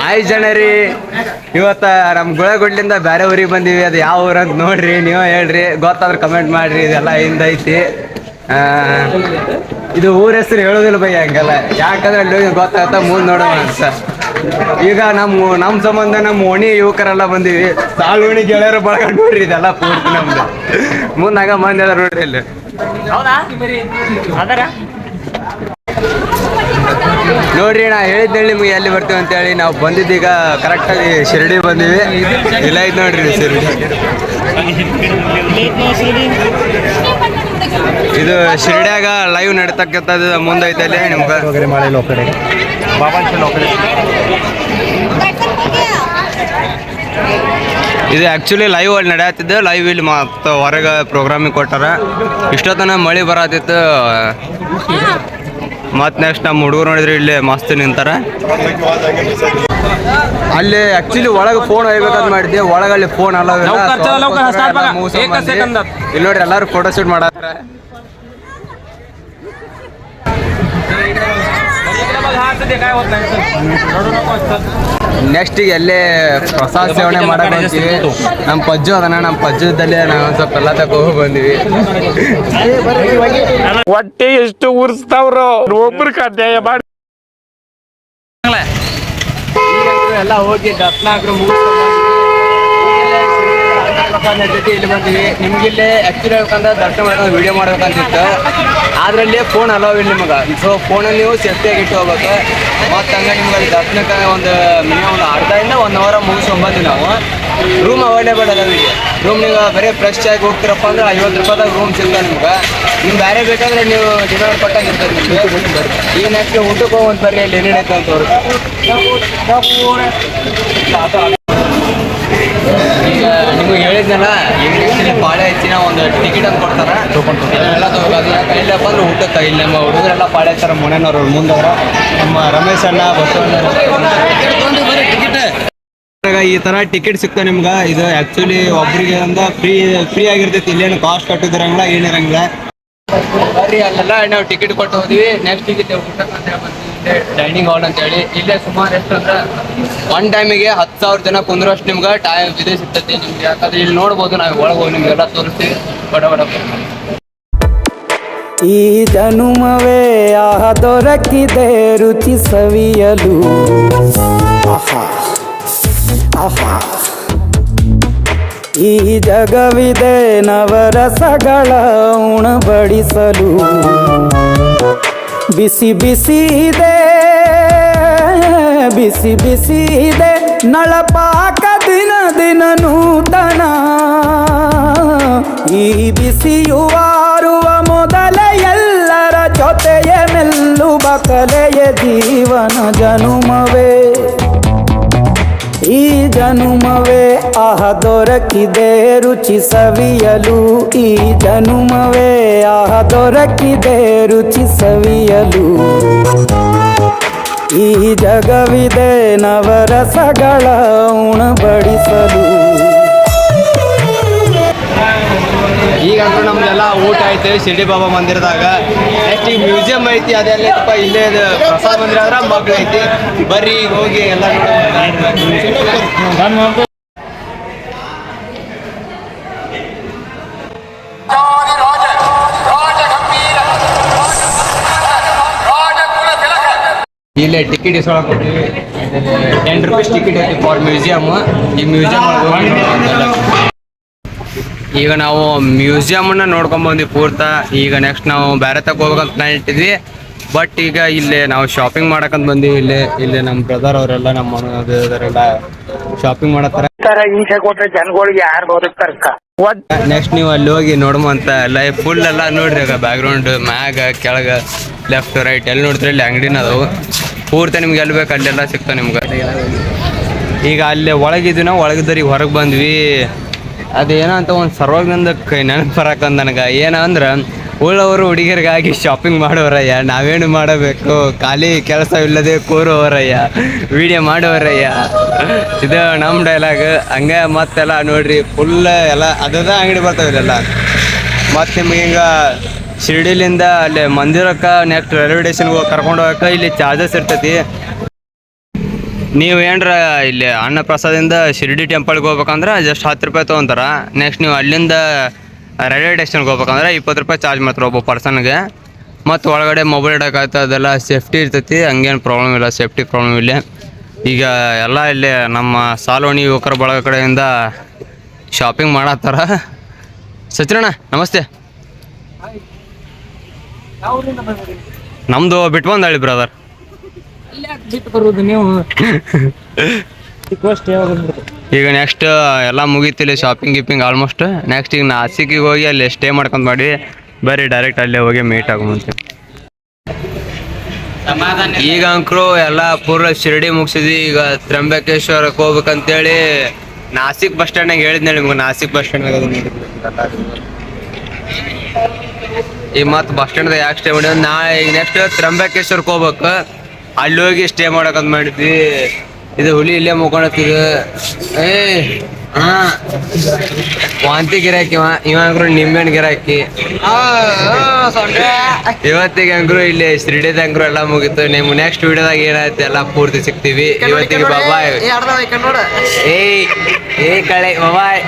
5 ಜನ ರೀ. ಇವತ್ತು ನಮ್ಮ ಗುಳಗುಡ್ಲಿಂದ ಬೇರೆ ಊರಿಗೆ ಬಂದೀವಿ. ಅದು ಯಾವ ಊರು ಅಂತ ನೋಡ್ರಿ, ನೀವು ಹೇಳ್ರಿ, ಗೊತ್ತಾದ್ರೆ ಕಮೆಂಟ್ ಮಾಡಿರಿ. ಇದೆಲ್ಲ ಹಿಂದೈತಿ. ಇದು ಊರ ಹೆಸರು ಹೇಳೋದಿಲ್ಲ ಬೈ ಹಂಗೆಲ್ಲ, ಯಾಕಂದ್ರೆ ಅಲ್ಲಿ ಗೊತ್ತಾಗ್ತಾ ಮುಂದೆ ನೋಡೋಣ ಅಂತ. ಈಗ ನಮ್ಮ ಸಂಬಂಧ ನಮ್ಮ ಓಣಿ ಯುವಕರೆಲ್ಲ ಬಂದೀವಿ. ಸಾಲು ಓಣಿ ಗೆಳೆಯರು ಬಳಕೊಂಡು ನೋಡ್ರಿ, ಇದೆಲ್ಲ ಪೂರ್ತಿ ನಮ್ದು. ಮುಂದಾಗ ಮಂದಿ ಅದ ನೋಡ್ರಿ ಇಲ್ಲಿ. ನೋಡ್ರಿ, ನಾ ಹೇಳಿದ್ದೇಳಿ ನಿಮ್ಗೆ ಎಲ್ಲಿ ಬರ್ತೀವಿ ಅಂತೇಳಿ. ನಾವು ಬಂದಿದ್ದೀಗ ಕರೆಕ್ಟಾಗಿ ಶಿರಡಿ ಬಂದೀವಿ. ಇಲ್ಲ ಐತೆ ನೋಡ್ರಿ ಶಿರಡಿ. ಇದು ಶಿರಡ್ಯಾಗ ಲೈವ್ ನಡೀತಕ್ಕಂಥದ್ದು ಮುಂದೈತೆ ಅಲ್ಲಿ ನಿಮ್ಗೆ. ಇದು ಆ್ಯಕ್ಚುಲಿ ಲೈವ್ ಅಲ್ಲಿ ನಡೆಯತ್ತಿದ್ದು. ಲೈವ್ ಇಲ್ಲಿ ಮತ್ತು ಹೊರಗೆ ಪ್ರೋಗ್ರಾಮಿಗೆ ಕೊಟ್ಟಾರ. ಇಷ್ಟೊತ್ತನ ಮಳೆ ಬರತ್ತಿತ್ತು. ಮತ್ತು ನೆಕ್ಸ್ಟ್ ನಮ್ಮ ಹುಡುಗರು ನೋಡಿದ್ರೆ ಇಲ್ಲಿ ಮಸ್ತ್ ನಿಂತಾರ. ಅಲ್ಲಿ ಆ್ಯಕ್ಚುಲಿ ಒಳಗೆ ಫೋನ್ ಒಯ್ಬೇಕಂತ ಮಾಡಿದ್ದೆ. ಒಳಗಲ್ಲಿ ಫೋನ್ ಅಲ್ಲ. ಇಲ್ಲಿ ನೋಡ್ರಿ ಎಲ್ಲರೂ ಫೋಟೋ ಶೂಟ್ ಮಾಡತ್ತಾರ. ನೆಕ್ಸ್ಟ್ ಎಲ್ಲೇ ಪ್ರಸಾದ ಸೇವನೆ ಮಾಡಕ್ ಹೋಗ್ತೀವಿ. ನಮ್ಮ ಪಜ್ಜು ಅದನ್ನ, ನಮ್ಮ ಪಜ್ಜದಲ್ಲಿ ನಾವು ಒಂದು ಸ್ವಲ್ಪ ಎಲ್ಲ ತಗೋ ಬಂದಿವಿ. ಹೊಟ್ಟೆ ಎಷ್ಟು ಉರ್ಸ್ತಾವ್ರೋ ಒಬ್ರು ಅಧ್ಯಾಯ ಮಾಡಿ ಎಲ್ಲ ಹೋಗಿ ದರ್ಶನ ಜೊತೆ ಇಲ್ಲಿ ಬಂದಿವಿ. ನಿಮ್ಗಿಲ್ಲೇ ಆ್ಯಕ್ಚುಲಿ ಹೇಳ್ಬೇಕಂದ್ರೆ ದರ್ಶನ ಮಾಡ್ಕೊಂಡು ವಿಡಿಯೋ ಮಾಡ್ಬೇಕಂತಿತ್ತು. ಅದರಲ್ಲಿ ಫೋನ್ ಅಲೋವ್ ಇಲ್ಲ ನಿಮಗೆ. ಸೊ ಫೋನಲ್ಲಿ ನೀವು ಸೇಫ್ಟಿಯಾಗಿ ಇಟ್ಟು ಹೋಗ್ಬೇಕು. ಮತ್ತು ಹಂಗೆ ನಿಮ್ಗೆ ಅಲ್ಲಿ ದರ್ಶನಕ್ಕೆ ಒಂದು ಮಿನಿಮಮ್ ಒಂದು ಅರ್ಧದಿಂದ 1 ಅವರ್ ಮುಗಿಸ್ಕೊಂಡ್ಬಂದ್ವಿ ನಾವು. ರೂಮ್ ಅವೈಲೇಬಲ್ ಅದ ನಿಮಗೆ. ರೂಮ್ ನೀವು ಬರೀ ಫ್ರೆಶ್ ಆಗಿ ಹೋಗ್ತಿರಪ್ಪ ಅಂದ್ರೆ 50 ರೂಪಾಯಿದಾಗ ರೂಮ್ ಸಿಗ್ತದೆ ನಿಮ್ಗೆ. ನಿಮ್ಗೆ ಬೇರೆ ಬೇಕಾದ್ರೆ ನೀವು ಡಿಮ್ಯಾಂಡ್ ಕೊಟ್ಟಾಗ ಇರ್ತದೆ ನಿಮಗೆ. ಈಗ ನೆಕ್ಸ್ಟ್ ಊಟಕ್ಕೆ ಹೋಗಿ ಬರ್ರಿ, ಅಲ್ಲಿ ಏನೇನೈತೆ ಅಂತ ಅವ್ರು. ಈಗ ನಿಮಗೆ ಹೇಳಿದ್ನಲ್ಲ, ಈಗ ಪಾಳೆ ಹೆಚ್ಚಿನ ಒಂದು ಟಿಕೆಟ್ ಅಂತ ಕೊಡ್ತಾರೆ. ಎಲ್ಲ ತಗೋದು ಇಲ್ಲಪ್ಪ ಅಂದ್ರೆ ಊಟಕ್ಕೆ ಇಲ್ಲಿ ನಮ್ಮ ಹುಡುಗರೆಲ್ಲ ಪಾಳೆ ಹಚ್ಚಾರ. ಮೊನ್ನೆನವ್ರು ಮುಂದವ್ರ ನಮ್ಮ ರಮೇಶ್ ಅಣ್ಣ, ಬಸವಣ್ಣ ಈ ಥರ ಟಿಕೆಟ್ ಸಿಗ್ತದೆ ನಿಮ್ಗೆ. ಇದು ಆ್ಯಕ್ಚುಲಿ ಒಬ್ಬರಿಗೆ ಅಂತ ಫ್ರೀ ಆಗಿರ್ತೈತಿ. ಇಲ್ಲೇನು ಕಾಸ್ಟ್ ಕಟ್ಟಿದಿರಂಗಿಲ್ಲ, ಏನಿರಂಗಿಲ್ಲ. ಬರ್ರಿ, ಅಲ್ಲೆಲ್ಲ ನಾವು ಟಿಕೆಟ್ ಕೊಟ್ಟು ಹೋದ್ವಿ. ನೆಕ್ಸ್ಟ್ ಟಿಕೆಟ್ ಊಟಕ್ಕೆ ಡೈನಿಂಗ್ ಹಾಲ್ ಅಂತೇಳಿ. ಇಲ್ಲೇ ಸುಮಾರು ಎಷ್ಟು ಅಂದ್ರೆ ಒನ್ ಟೈಮಿಗೆ 10,000 ಜನ ಕುಂದ್ರಷ್ಟು ನಿಮ್ಗೆ ಟೈಮ್ ಇದೆ ಸಿಗ್ತೈತಿ ನಿಮ್ಗೆ. ಯಾಕಂದ್ರೆ ಇಲ್ಲಿ ನೋಡ್ಬೋದು, ನಾವು ಒಳಗೆ ಹೋಗಿ ನಿಮ್ಗೆಲ್ಲ ತೋರಿಸ್ತೀವಿ. ಬಡ ಈ ಜನುಮವೇ ದೊರಕಿದೆ ರುಚಿ ಸವಿಯಲು. ಈ ಜಗವಿದೆ ನವರಸಗಳ ಉಣಬಡಿಸಲು. ಬಿಸಿ ಬಿಸಿ ಇದೆ, ಬಿಸಿ ಬಿಸಿ ಇದೆ ನಳಪಾಕ ದಿನ ದಿನ ನೂತನ. ಈ ಬಿಸಿಯುವಾರುವ ಮೊದಲ ಎಲ್ಲರ ಜೊತೆಯ ಮೆಲ್ಲುವ ಕಲೆಯ ಜೀವನ ಜನುಮವೇ. ಈ ಜನುಮವೇ ದೊರಕಿದೆ ರುಚಿ ಸವಿಯಲು. ಈ ಜನುಮವೇ ದೊರಕಿದೆ ರುಚಿ ಸವಿಯಲು. ಈ ಜಗವಿದೆ ನವರಸಗಳ ಉಣಬಡಿಸಲು. ಈಗಂತೂ ನಮ್ದೆಲ್ಲ ಊಟ ಐತೆ ಶಿರ್ಡಿ ಬಾಬಾ ಮಂದಿರದಾಗ. ನೆಕ್ಸ್ಟ್ ಈಗ ಮ್ಯೂಸಿಯಂ ಐತಿ, ಅದೆಲ್ಲ ಇಲ್ಲೇ ಪ್ರಸಾದ ಮಂದಿರ ಆದ್ರೆ ಮಗ್ಳು ಐತಿ. ಬರ್ರಿ ಈಗ ಹೋಗಿ ಎಲ್ಲ ಇಲ್ಲೇ ಟಿಕೆಟ್ ಇಸ್ಕೊಳಕ್ ಕೊಟ್ಟಿವಿ. 10 ರೂಪೀಸ್ ಟಿಕೆಟ್ ಐತಿ ಫಾರ್ ಮ್ಯೂಸಿಯಮ್. ಈ ಮ್ಯೂಸಿಯಂ ಈಗ ನಾವು ಮ್ಯೂಸಿಯಮ್ನ ನೋಡ್ಕೊಂಬಂದ್ವಿ ಪೂರ್ತ. ಈಗ ನೆಕ್ಸ್ಟ್ ನಾವು ಬೇರೆ ಹೋಗ್ಬೇಕಂತ ಪ್ಲಾನ್ ಇಟ್ಟಿದ್ವಿ. ಬಟ್ ಈಗ ಇಲ್ಲೇ ನಾವು ಶಾಪಿಂಗ್ ಮಾಡಕಂತ ಬಂದೀವಿ. ಇಲ್ಲೇ ನಮ್ಮ ಬ್ರದರ್ ಅವರೆಲ್ಲ ನಮ್ಮ ಅದರೆಲ್ಲ ಶಾಪಿಂಗ್ ಮಾಡತ್ತಾರ. ಜನಗಳಿಗೆ ಯಾರು ಬದುಕ್ತಾರ. ನೆಕ್ಸ್ಟ್ ನೀವು ಅಲ್ಲಿ ಹೋಗಿ ನೋಡುವಂತ ಲೈಫ್ ಫುಲ್ ಎಲ್ಲ ನೋಡ್ರಿ. ಈಗ ಬ್ಯಾಕ್ ಗ್ರೌಂಡ್ ಮ್ಯಾಗ ಕೆಳಗ ಲೆಫ್ಟ್ ರೈಟ್ ಎಲ್ಲಿ ನೋಡ್ತೀರಿ ಇಲ್ಲಿ ಅಂಗಡಿನ ಅದಾವು. ಪೂರ್ತಿ ನಿಮ್ಗೆ ಎಲ್ಲಿ ಬೇಕು ಅಲ್ಲೆಲ್ಲ ಸಿಗ್ತಾವೆ ನಿಮ್ಗೆ. ಈಗ ಅಲ್ಲೇ ಒಳಗಿದ್ವಿ ನಾವು. ಒಳಗಿದ್ದರಿಗೆ ಹೊರಗೆ ಬಂದ್ವಿ. ಅದೇನೋ ಅಂತ ಒಂದು ಸರ್ವಾನಂದಕ್ಕೆ ನೆನಪು ಬರಕಂದು ನನಗೆ. ಏನಂದ್ರೆ ಉಳ್ಳವರು ಹುಡುಗಿಯರಿಗಾಗಿ ಶಾಪಿಂಗ್ ಮಾಡೋರಯ್ಯ, ನಾವೇನು ಮಾಡಬೇಕು, ಖಾಲಿ ಕೆಲಸ ಇಲ್ಲದೆ ಕೂರೋವರಯ್ಯ, ವಿಡಿಯೋ ಮಾಡೋರಯ್ಯ. ಇದು ನಮ್ಮ ಡೈಲಾಗ್. ಹಂಗೆ ಮತ್ತೆಲ್ಲ ನೋಡ್ರಿ ಫುಲ್ ಎಲ್ಲ ಅದ ಅಂಗಡಿ ಬರ್ತಾವಿಲ್ಲ. ಮತ್ತು ನಿಮ್ಗೆ ಈಗ ಶಿರ್ಡಿಲಿಂದ ಅಲ್ಲಿ ಮಂದಿರಕ್ಕೆ ನೆಕ್ಸ್ಟ್ ರೈಲ್ವೆ ಸ್ಟೇಷನ್ಗೆ ಕರ್ಕೊಂಡು ಹೋಗಕ್ಕೆ ಇಲ್ಲಿ ಚಾರ್ಜಸ್ ಇರ್ತೈತಿ. ನೀವು ಏನರ ಇಲ್ಲಿ ಅನ್ನ ಪ್ರಸಾದಿಂದ ಶಿರ್ಡಿ ಟೆಂಪಲ್ಗೆ ಹೋಗ್ಬೇಕಂದ್ರೆ ಜಸ್ಟ್ 10 ರೂಪಾಯಿ ತೊಗೊಂತಾರ. ನೆಕ್ಸ್ಟ್ ನೀವು ಅಲ್ಲಿಂದ ರೈಲ್ವೆ ಸ್ಟೇಷನ್ಗೆ ಹೋಗ್ಬೇಕಂದ್ರೆ 20 ರೂಪಾಯಿ ಚಾರ್ಜ್ ಮಾಡ್ತಾರೆ ಒಬ್ಬ ಪರ್ಸನ್ಗೆ. ಮತ್ತು ಒಳಗಡೆ ಮೊಬೈಲ್ ಇಡೋಕ್ಕಾಗ್ತದೆ, ಅದೆಲ್ಲ ಸೇಫ್ಟಿ ಇರ್ತೈತಿ, ಹಂಗೇನು ಪ್ರಾಬ್ಲಮ್ ಇಲ್ಲ, ಸೇಫ್ಟಿ ಪ್ರಾಬ್ಲಮ್ ಇಲ್ಲ. ಈಗ ಎಲ್ಲ ಇಲ್ಲಿ ನಮ್ಮ ಸಾಲೋಣಿ ಯುವಕರ ಬಳಗ ಕಡೆಯಿಂದ ಶಾಪಿಂಗ್ ಮಾಡತ್ತಾರ. ಸಚಿರಣ್ಣ ನಮಸ್ತೆ. ನಮ್ಮದು ಬಿಟ್ಟು ಬಂದಾಳಿ ಬ್ರದರ್. ಈಗ ನೆಕ್ಸ್ಟ್ ಎಲ್ಲ ಮುಗೀತಿಲ್ಲ ಶಾಪಿಂಗ್ ಗಿಪಿಂಗ್ ಆಲ್ಮೋಸ್ಟ್. ನೆಕ್ಸ್ಟ್ ಈಗ ನಾಸಿಕಿಗೆ ಹೋಗಿ ಅಲ್ಲಿ ಸ್ಟೇ ಮಾಡ್ಕೊಂಡು ಮಾಡಿ ಬರ್ರಿ ಡೈರೆಕ್ಟ್ ಅಲ್ಲೇ ಹೋಗಿ ಮೀಟ್ ಆಗುವಂತೆ. ಈಗ ಅಂಕರು ಎಲ್ಲ ಪೂರ್ವ ಶಿರ್ಡಿ ಮುಗಿಸಿದ್ವಿ. ಈಗ ತ್ರಂಬಕೇಶ್ವರಕ್ಕೆ ಹೋಗ್ಬೇಕಂತೇಳಿ ನಾಸಿಕ್ ಬಸ್ ಸ್ಟ್ಯಾಂಡ್ನಾಗ ಹೇಳಿದ್ನೆ ನಿಮ್ಗೆ. ನಾಸಿಕ್ ಬಸ್ ಸ್ಟ್ಯಾಂಡ್ನಾಗ ಈಗ ಮತ್ತೆ ಬಸ್ ಸ್ಟ್ಯಾಂಡ್ದಾಗ ಯಾಕೆ ಸ್ಟೇ ಮಾಡಿದ್ವಿ, ನಾಳೆ ಈಗ ನೆಕ್ಸ್ಟ್ ತ್ರಂಬಕೇಶ್ವರಕ್ಕೆ ಹೋಗ್ಬೇಕು. ಅಲ್ಲಿ ಹೋಗಿ ಸ್ಟೇ ಮಾಡಕಂತ ಮಾಡಿದ್ವಿ. ಇದು ಹುಲಿ ಇಲ್ಲೇ ಮುಕ್ಕೊಳತ್ತಿದ. ವಾಂತಿ ಗಿರಾಕಿ ಇವಂಗ್ರು ನಿಂಬೆಹಣ್ಣು ಗಿರಾಕಿ. ಇವತ್ತಿಗೆ ಅಂಗ್ರು ಇಲ್ಲಿ ಶಿರ್ಡಿದ ಅಂಗ್ರು ಎಲ್ಲ ಮುಗಿತು. ನಿಮ್ಗೆ ನೆಕ್ಸ್ಟ್ ವಿಡಿಯೋದಾಗ ಏನಾಯ್ತು ಎಲ್ಲ ಪೂರ್ತಿ ಸಿಗ್ತೀವಿ. ಇವತ್ತಿಗೆ ಬಾಯ್. ಏ ಕಳೆ ಬಾಯ್.